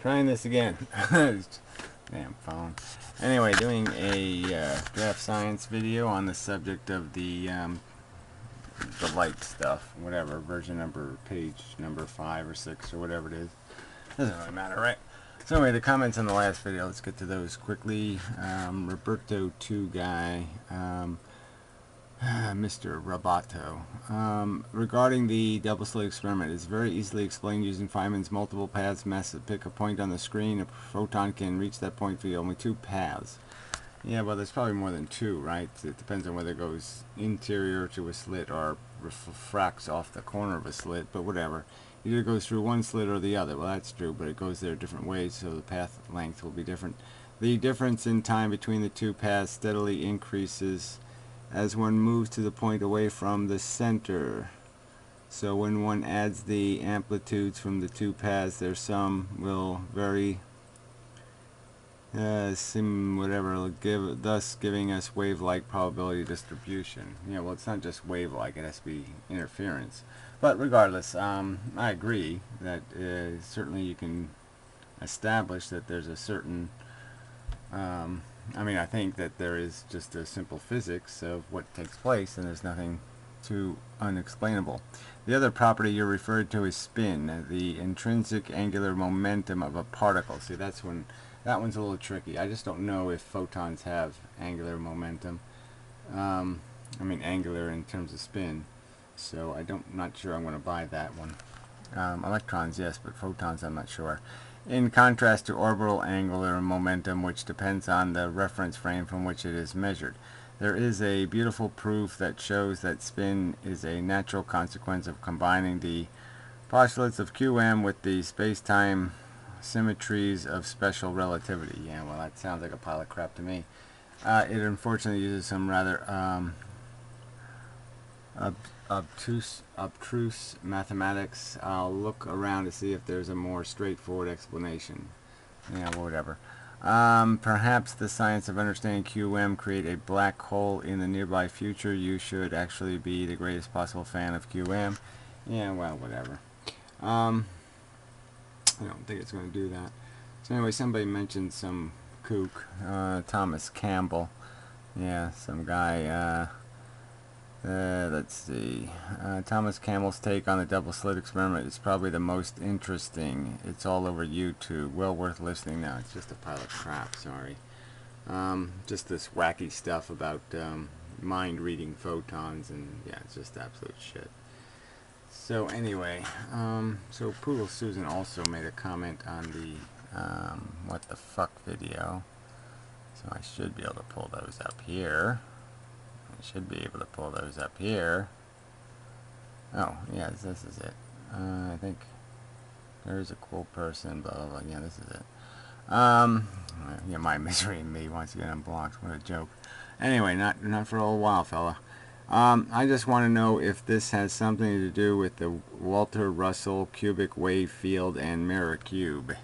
Trying this again. Damn phone. Anyway, doing a draft science video on the subject of the light stuff, whatever, version number, page number 5 or 6 or whatever it is. Doesn't really matter, right? So anyway, the comments on the last video, let's get to those quickly. Roberto 2 guy, Mr. Roboto. Regarding the double slit experiment, it's very easily explained using Feynman's multiple paths method. Pick a point on the screen, a photon can reach that point via only 2 paths. Yeah, well, there's probably more than 2, right? It depends on whether it goes interior to a slit or refracts off the corner of a slit, but whatever. Either it goes through one slit or the other. Well, that's true, but it goes there different ways, so the path length will be different. The difference in time between the 2 paths steadily increases as one moves to the point away from the center. So when one adds the amplitudes from the 2 paths, their sum will vary, thus giving us wave-like probability distribution. Yeah, well, it's not just wave-like; it has to be interference. But regardless, I agree that certainly you can establish that there's a certain I mean, I think that there is just a simple physics of what takes place, and there's nothing too unexplainable. The other property you're referred to is spin, the intrinsic angular momentum of a particle. See, that one's a little tricky. I just don't know if photons have angular momentum. I mean, angular in terms of spin. So I'm not sure I'm going to buy that one. Electrons, yes, but photons, I'm not sure. In contrast to orbital angular momentum, which depends on the reference frame from which it is measured. There is a beautiful proof that shows that spin is a natural consequence of combining the postulates of QM with the space-time symmetries of special relativity. Yeah, well, that sounds like a pile of crap to me. It unfortunately uses some rather obtruse mathematics. I'll look around to see if there's a more straightforward explanation. Yeah, well, whatever. Perhaps the science of understanding QM create a black hole in the nearby future. You should actually be the greatest possible fan of QM. Yeah, well, whatever. I don't think it's going to do that. So anyway, somebody mentioned some kook, Thomas Campbell. Yeah, some guy, let's see. Thomas Campbell's take on the double slit experiment is probably the most interesting. It's all over YouTube. Well worth listening. Now it's just a pile of crap. Sorry. Just this wacky stuff about mind reading photons, and yeah, it's just absolute shit. So anyway, so Poodle Susan also made a comment on the what the fuck video. So I should be able to pull those up here. I should be able to pull those up here. Oh, yeah, this is it. I think there's a cool person, blah, blah, blah. Yeah, this is it. Yeah, my misery and me once again unblocked. What a joke. Anyway, not for a little while, fella. I just want to know if this has something to do with the Walter Russell cubic wave field and mirror cube.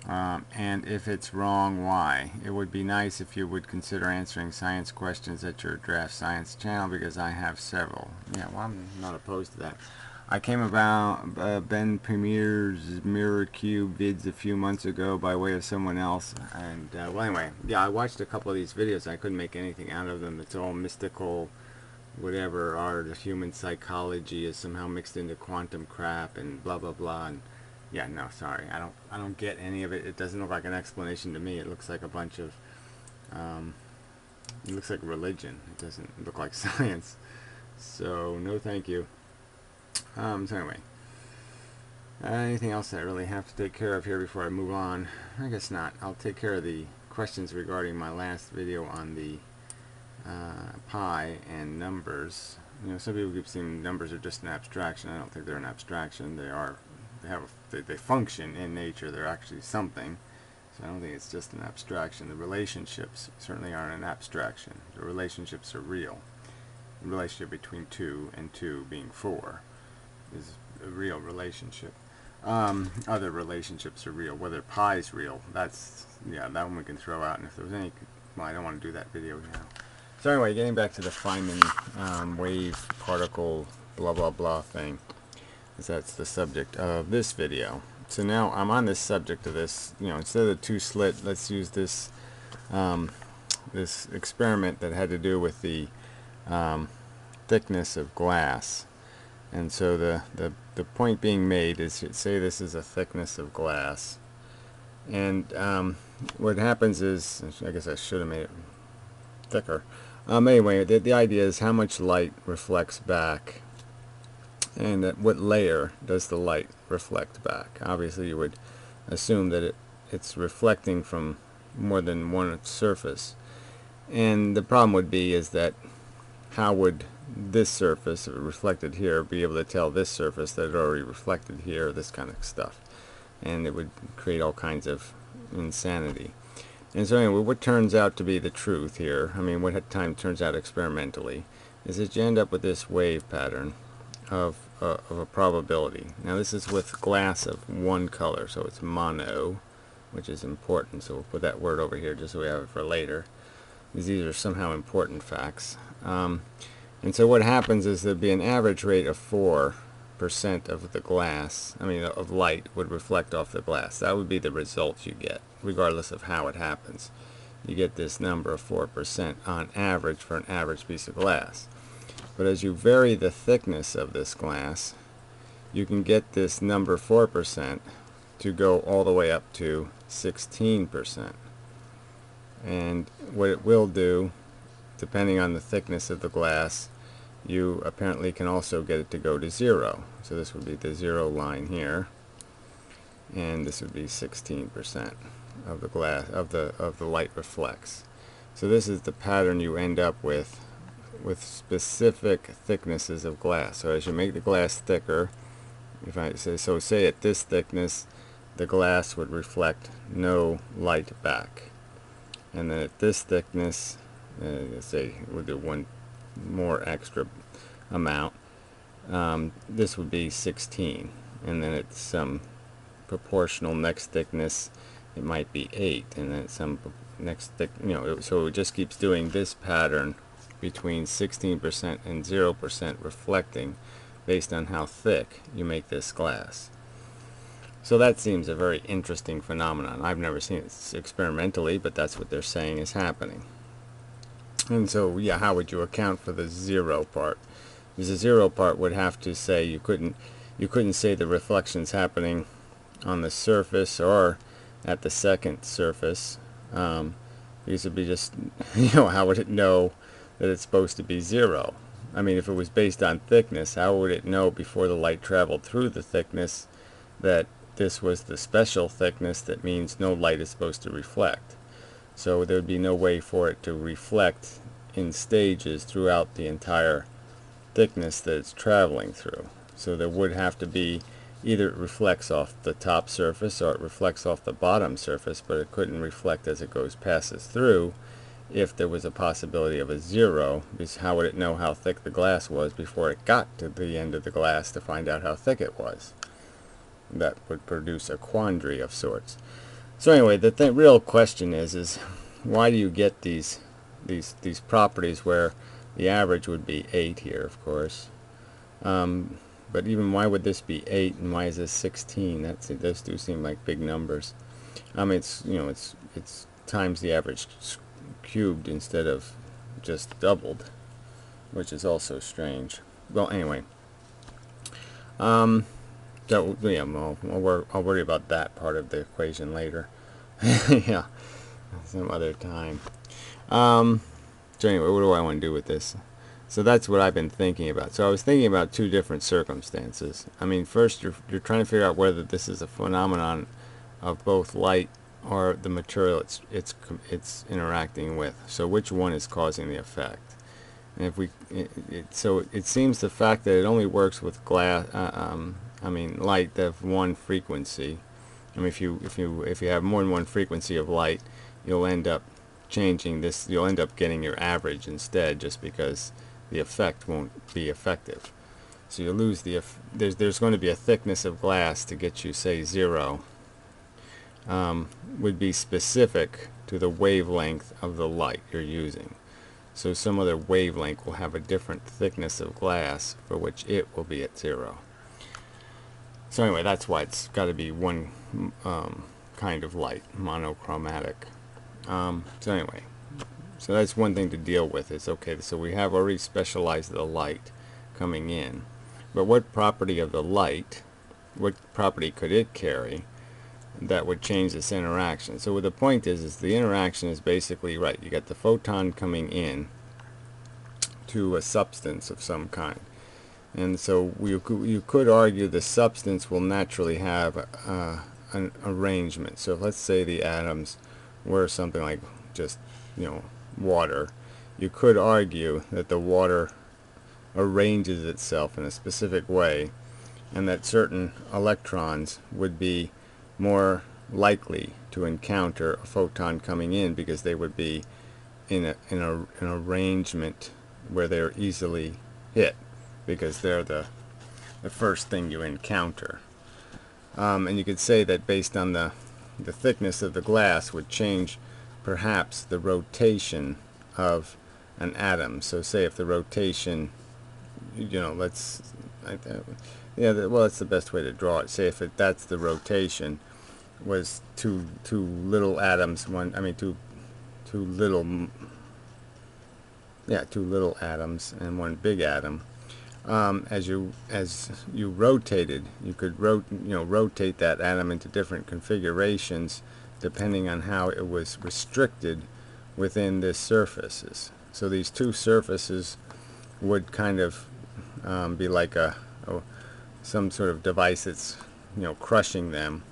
And if it's wrong, why? It would be nice if you would consider answering science questions at your Draft Science channel, because I have several. Yeah, well, I'm not opposed to that. I came about Ben Premier's Mirror Cube vids a few months ago by way of someone else. And, well, anyway, yeah, I watched a couple of these videos. I couldn't make anything out of them. It's all mystical, whatever, art of human psychology is somehow mixed into quantum crap and blah, blah, blah. And yeah, no, sorry. I don't get any of it. It doesn't look like an explanation to me. It looks like a bunch of it looks like religion. It doesn't look like science. So no thank you. So anyway, anything else that I really have to take care of here before I move on? I guess not. I'll take care of the questions regarding my last video on the pi and numbers. You know, some people keep saying numbers are just an abstraction. I don't think they're an abstraction. They are. They function in nature. They're actually something. So I don't think it's just an abstraction. The relationships certainly aren't an abstraction. The relationships are real. The relationship between 2 and 2 being 4 is a real relationship. Other relationships are real. Whether pi is real, that's, yeah, that one we can throw out. And if there was any, well, I don't want to do that video now. So anyway, getting back to the Feynman wave particle blah blah blah thing, because that's the subject of this video. so now I'm on this subject of this, instead of the two slit, let's use this this experiment that had to do with the thickness of glass. And so the point being made is, say this is a thickness of glass, and what happens is, I guess I should have made it thicker. Anyway, the idea is how much light reflects back, and what layer does the light reflect back. Obviously you would assume that it's reflecting from more than one surface, and the problem would be is that how would this surface reflected here be able to tell this surface that it already reflected here, this kind of stuff, and it would create all kinds of insanity. And so anyway, what turns out to be the truth here, I mean what at time turns out experimentally, is that you end up with this wave pattern of a probability. Now this is with glass of one color, so it's mono, which is important, so we'll put that word over here just so we have it for later, because these are somehow important facts. And so what happens is there'd be an average rate of 4% of the glass, of light, would reflect off the glass. That would be the result you get, regardless of how it happens. You get this number of 4% on average for an average piece of glass. But as you vary the thickness of this glass, you can get this number 4% to go all the way up to 16%. And what it will do, depending on the thickness of the glass, you apparently can also get it to go to 0. So this would be the 0 line here, and this would be 16% of the glass of the light reflects. So this is the pattern you end up with specific thicknesses of glass. So as you make the glass thicker, if I say so, say at this thickness, the glass would reflect no light back, and then at this thickness, let's say we'll do one more extra amount, this would be 16, and then at some proportional next thickness it might be 8, and then at some next thick, so it just keeps doing this pattern between 16% and 0% reflecting based on how thick you make this glass. So that seems a very interesting phenomenon. I've never seen it experimentally, but that's what they're saying is happening. And so, yeah, how would you account for the 0 part? Because the 0 part would have to say you couldn't say the reflection's happening on the surface or at the second surface, because it'd be just, how would it know that it's supposed to be 0? I mean, if it was based on thickness, how would it know before the light traveled through the thickness that this was the special thickness that means no light is supposed to reflect? So there would be no way for it to reflect in stages throughout the entire thickness that it's traveling through. So there would have to be either it reflects off the top surface or it reflects off the bottom surface, but it couldn't reflect as it passes through if there was a possibility of a 0, because how would it know how thick the glass was before it got to the end of the glass to find out how thick it was? That would produce a quandary of sorts. So anyway, the real question is why do you get these properties where the average would be 8 here, of course, but even why would this be 8 and why is this 16? Those do seem like big numbers. It's times the average cubed instead of just doubled, which is also strange. Well, anyway, so yeah, I'll worry about that part of the equation later. Yeah, some other time. So anyway, what do I want to do with this? So that's what I've been thinking about. So I was thinking about two different circumstances. I mean, first you're trying to figure out whether this is a phenomenon of both light or the material it's interacting with. So which one is causing the effect? And if so it seems the fact that it only works with glass, light of one frequency. I mean, if you have more than one frequency of light, you'll end up changing this. You'll end up getting your average instead, just because the effect won't be effective. So you lose there's going to be a thickness of glass to get you, say, 0. Would be specific to the wavelength of the light you're using. So some other wavelength will have a different thickness of glass for which it will be at 0. So anyway, that's why it's got to be one kind of light, monochromatic. So anyway, so that's one thing to deal with. It's okay, so we have already specialized the light coming in. But what property of the light, what property could it carry that would change this interaction? So what the point is the interaction is basically, right, you got the photon coming in to a substance of some kind. And so you could argue the substance will naturally have an arrangement. So let's say the atoms were something like just, water. You could argue that the water arranges itself in a specific way, and that certain electrons would be more likely to encounter a photon coming in because they would be in an arrangement where they're easily hit, because they're the first thing you encounter. And you could say that based on the thickness of the glass would change perhaps the rotation of an atom. So say if the rotation, well, that's the best way to draw it. Say if that's the rotation, was two little atoms, two little atoms and one big atom. As you rotated, you could rotate that atom into different configurations depending on how it was restricted within this surfaces. So these two surfaces would kind of be like some sort of device that's crushing them.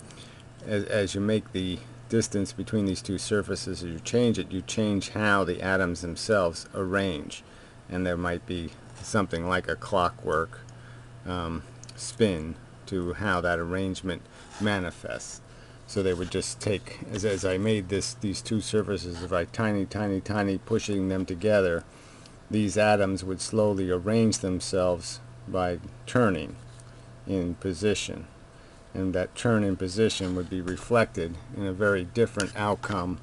As you make the distance between these two surfaces, as you change it, you change how the atoms themselves arrange, and there might be something like a clockwork spin to how that arrangement manifests. So they would just take, as I made these two surfaces, if I tiny pushing them together, these atoms would slowly arrange themselves by turning in position, and that turn in position would be reflected in a very different outcome.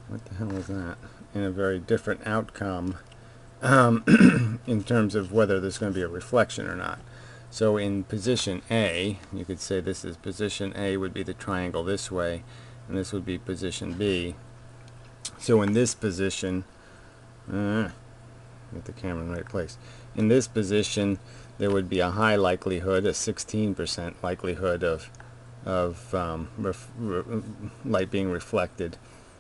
What the hell is that? In a very different outcome in terms of whether there's going to be a reflection or not. So in position A, you could say this is position A would be the triangle this way, and this would be position B. So in this position, get the camera in the right place. In this position, there would be a high likelihood, a 16% likelihood of light being reflected.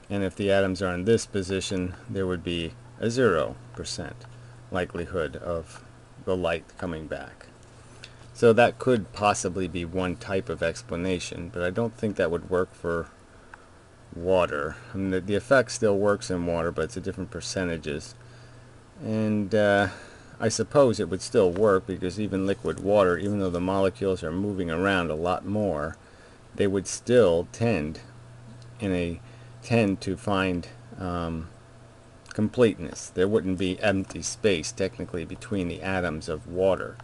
And if the atoms are in this position, there would be a 0% likelihood of the light coming back. So that could possibly be one type of explanation, but I don't think that would work for water. I mean, the effect still works in water, but it's at different percentages. And I suppose it would still work, because even liquid water, even though the molecules are moving around a lot more, they would still tend to find completeness. There wouldn't be empty space technically between the atoms of water.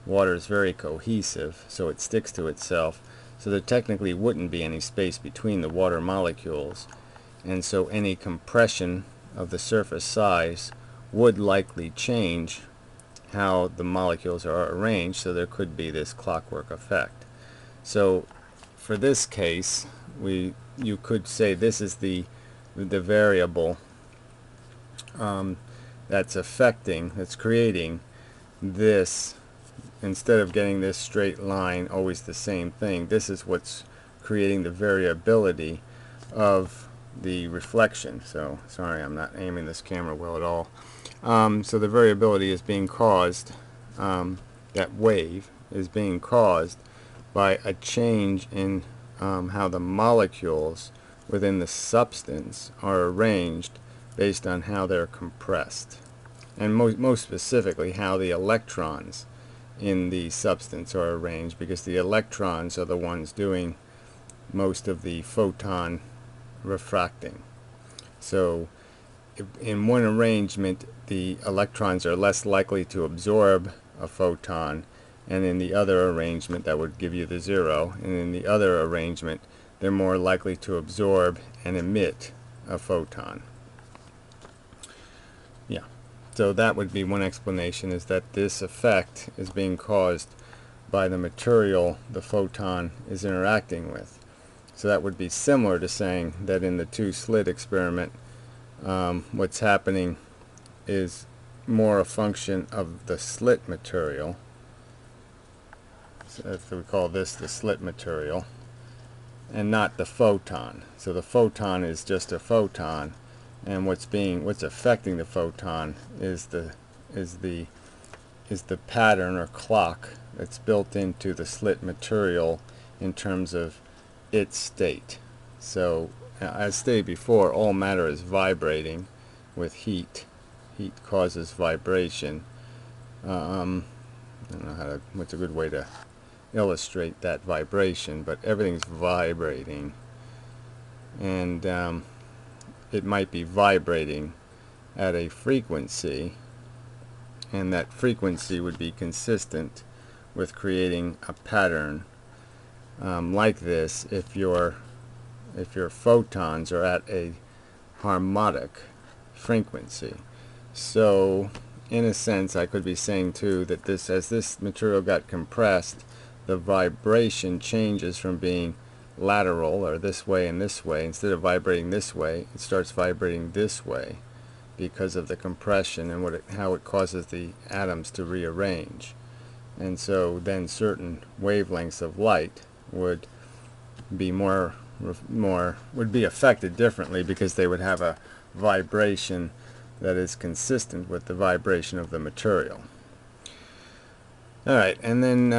Water is very cohesive, so it sticks to itself, so there technically wouldn't be any space between the water molecules, and so any compression of the surface size would likely change how the molecules are arranged, so there could be this clockwork effect. So for this case, you could say this is the variable that's creating this. Instead of getting this straight line, always the same thing, this is what's creating the variability of the reflection. So sorry, I'm not aiming this camera well at all. So the variability is being caused, that wave is being caused by a change in how the molecules within the substance are arranged based on how they're compressed, and most specifically how the electrons in the substance are arranged, because the electrons are the ones doing most of the photon refracting. So in one arrangement, the electrons are less likely to absorb a photon, and in the other arrangement, that would give you the 0, and in the other arrangement, they're more likely to absorb and emit a photon. Yeah, so that would be one explanation, is that this effect is being caused by the material the photon is interacting with. So that would be similar to saying that in the two-slit experiment, what's happening is more a function of the slit material. So we call this the slit material, and not the photon. So the photon is just a photon, and what's affecting the photon is the pattern or clock that's built into the slit material in terms of its state. So as stated before, all matter is vibrating with heat. Heat causes vibration. I don't know what's a good way to illustrate that vibration, but everything's vibrating, and it might be vibrating at a frequency, and that frequency would be consistent with creating a pattern like this if your photons are at a harmonic frequency. So in a sense, I could be saying too that as this material got compressed, the vibration changes from being lateral, or this way and this way. Instead of vibrating this way, it starts vibrating this way because of the compression and how it causes the atoms to rearrange. And so then certain wavelengths of light would be would be affected differently, because they would have a vibration that is consistent with the vibration of the material. All right, and then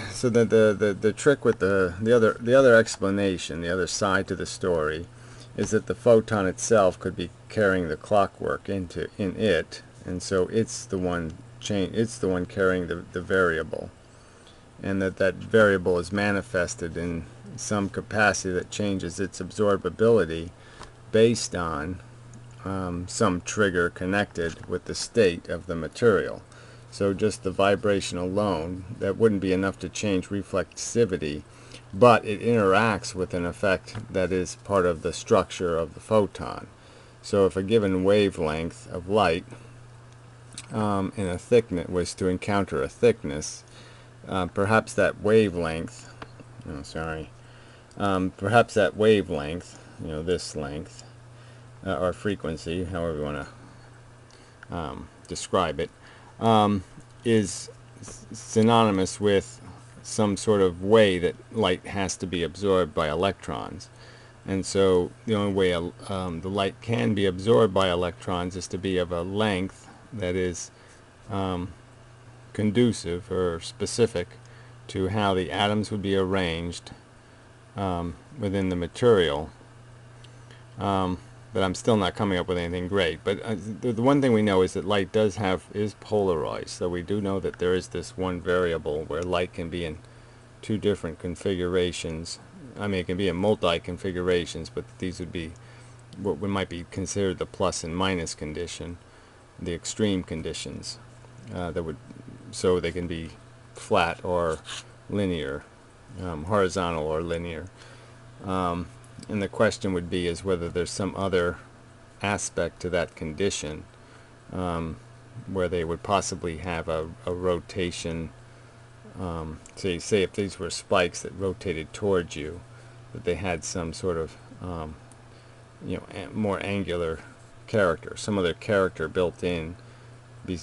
so the trick with the other explanation, the other side to the story, is that the photon itself could be carrying the clockwork in it, and so it's the one carrying the variable, and that variable is manifested in some capacity that changes its absorbability based on some trigger connected with the state of the material. So just the vibration alone, that wouldn't be enough to change reflexivity, but it interacts with an effect that is part of the structure of the photon. So if a given wavelength of light in a thickness was to encounter a thickness, perhaps that wavelength, perhaps that wavelength, this length, or frequency, however you want to describe it, is synonymous with some sort of way that light has to be absorbed by electrons. And so the only way the light can be absorbed by electrons is to be of a length that is conducive or specific to how the atoms would be arranged within the material. But I'm still not coming up with anything great. But the one thing we know is that light is polarized. So we do know that there is this one variable where light can be in two different configurations. I mean, it can be in multi-configurations, but these would be what might be considered the plus and minus condition, the extreme conditions. So they can be flat or linear, horizontal or linear. And the question would be is whether there's some other aspect to that condition where they would possibly have a rotation. Say if these were spikes that rotated towards you, that they had some sort of more angular character, some other character built in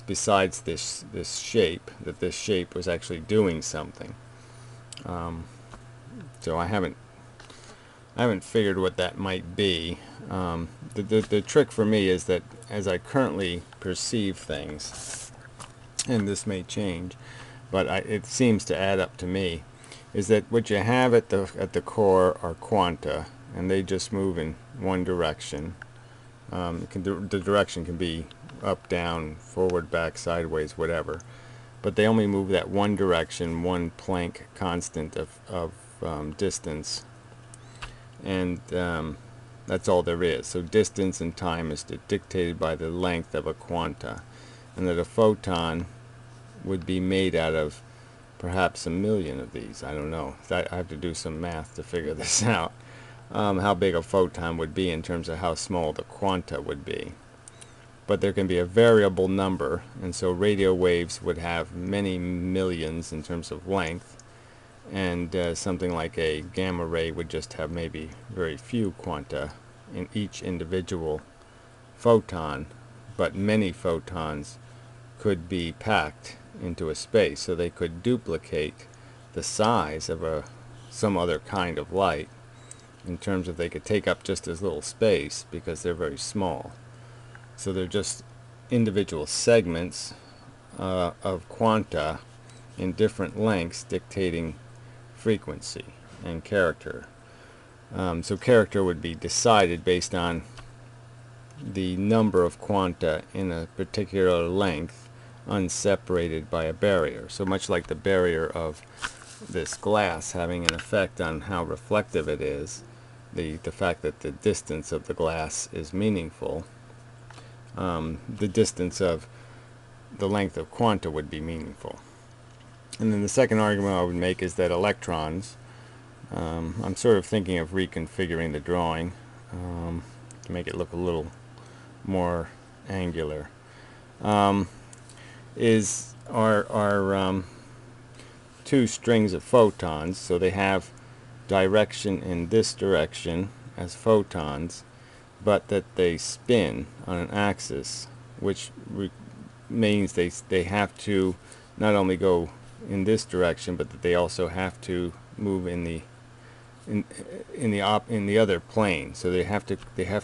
besides this shape, that this shape was actually doing something. So I haven't figured what that might be. The trick for me is that as I currently perceive things, and this may change, but it seems to add up to me, is that what you have at the core are quanta, and they just move in one direction. The direction can be up, down, forward, back, sideways, whatever, but they only move that one direction, one Planck constant of distance. And that's all there is. So distance and time is dictated by the length of a quanta, and that a photon would be made out of perhaps 1,000,000 of these. I don't know. I have to do some math to figure this out, how big a photon would be in terms of how small the quanta would be. But there can be a variable number, and so radio waves would have many millions in terms of length, and something like a gamma ray would just have maybe very few quanta in each individual photon, but many photons could be packed into a space, so they could duplicate the size of some other kind of light, in terms of they could take up just as little space because they're very small. So they're just individual segments of quanta in different lengths dictating frequency and character. So character would be decided based on the number of quanta in a particular length unseparated by a barrier. So much like the barrier of this glass having an effect on how reflective it is, the fact that the distance of the glass is meaningful, the distance of the length of quanta would be meaningful. And then the second argument I would make is that electrons, I'm sort of thinking of reconfiguring the drawing to make it look a little more angular, are two strings of photons. So they have direction in this direction as photons, but that they spin on an axis, which means they have to not only go in this direction, but that they also have to move in the other plane. So they have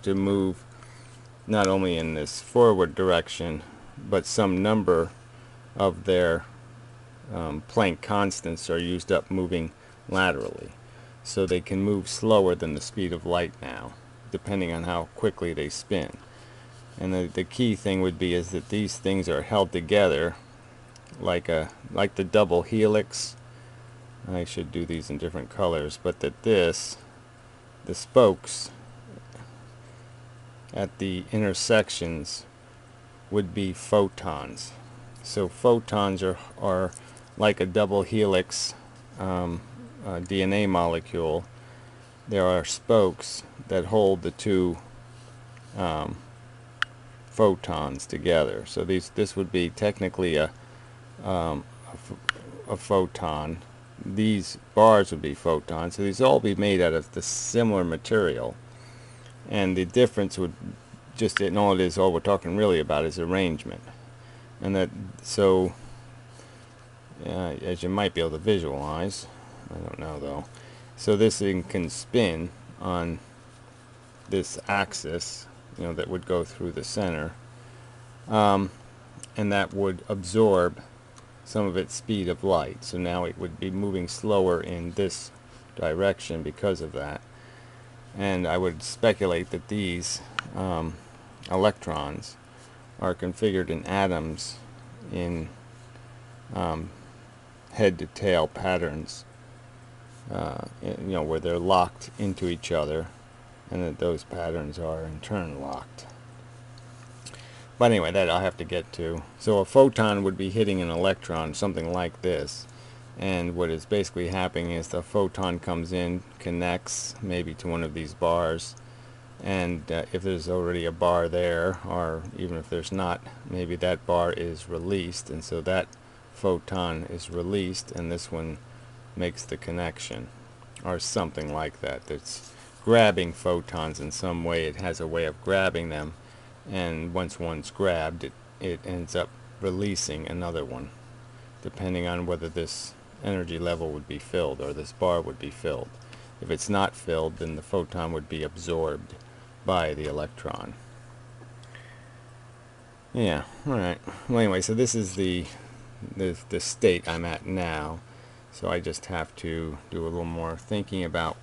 to move not only in this forward direction, but some number of their Planck constants are used up moving laterally. So they can move slower than the speed of light now, depending on how quickly they spin. And the key thing would be is that these things are held together like the double helix. I should do these in different colors, but that the spokes at the intersections would be photons. So photons are like a double helix DNA molecule. There are spokes that hold the two photons together. So this would be technically a photon. These bars would be photons. So these all be made out of the similar material, and the difference would just, and all we're talking really about is arrangement. And that, so as you might be able to visualize, I don't know though, so this thing can spin on this axis, that would go through the center, and that would absorb some of its speed of light. So now it would be moving slower in this direction because of that. And I would speculate that these electrons are configured in atoms in head to tail patterns, where they're locked into each other, and that those patterns are in turn locked. But anyway, that I'll have to get to. So a photon would be hitting an electron, something like this, and what is basically happening is the photon comes in, connects maybe to one of these bars, and if there's already a bar there, or even if there's not, maybe that bar is released, and so that photon is released, and this one makes the connection, or something like that. It's grabbing photons in some way. It has a way of grabbing them, and once one's grabbed, it ends up releasing another one, depending on whether this energy level would be filled or this bar would be filled. If it's not filled, then the photon would be absorbed by the electron. Yeah, alright. Well, anyway, so this is the state I'm at now. So I just have to do a little more thinking about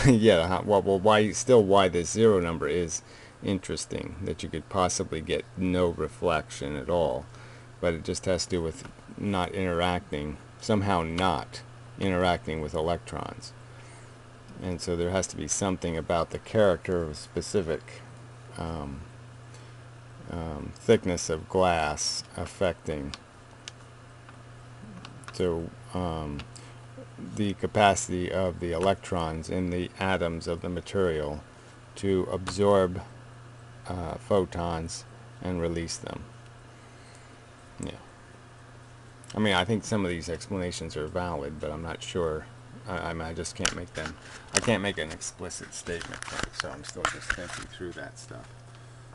yeah, well, why this zero number is interesting, that you could possibly get no reflection at all, but it just has to do with somehow not interacting with electrons. And so there has to be something about the character of a specific thickness of glass affecting the capacity of the electrons in the atoms of the material to absorb photons and release them. Yeah. I mean, I think some of these explanations are valid, but I'm not sure. I mean, I just can't make them. I can't make an explicit statement for it, so I'm still just thinking through that stuff.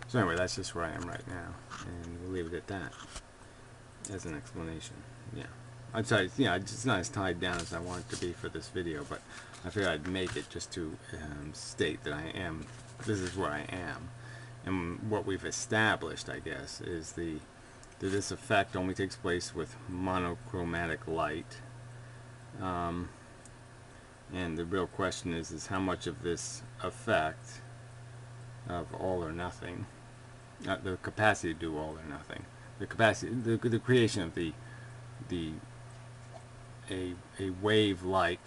So anyway, that's just where I am right now, and we'll leave it at that as an explanation. Yeah. I'd say, yeah, it's not as tied down as I want it to be for this video, but I figured I'd make it just to state that I am, this is where I am. And what we've established, I guess, is that this effect only takes place with monochromatic light. And the real question is how much of this effect of all or nothing, the capacity to do all or nothing, the capacity, the creation of a wave-like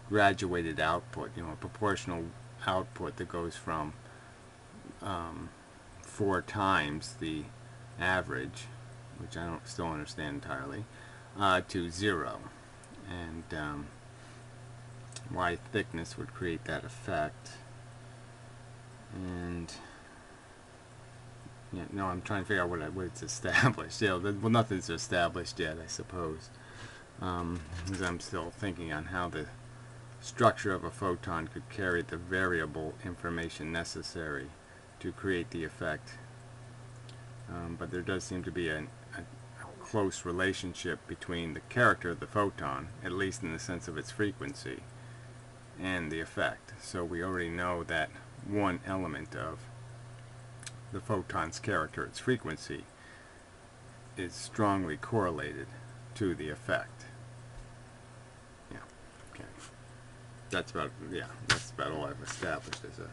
graduated output, a proportional output that goes from 4 times the average, which I don't still understand entirely, to 0, and why thickness would create that effect. And yeah, no, I'm trying to figure out what it's established. Well, nothing's established yet, I suppose. Because I'm still thinking on how the structure of a photon could carry the variable information necessary to create the effect. But there does seem to be a close relationship between the character of the photon, at least in the sense of its frequency, and the effect. So we already know that one element of the photon's character, its frequency, is strongly correlated to the effect. Yeah, okay. That's about all I've established as a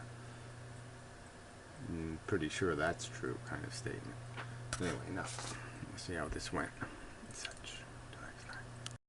pretty sure that's true kind of statement. Anyway, enough. Let's see how this went. Such.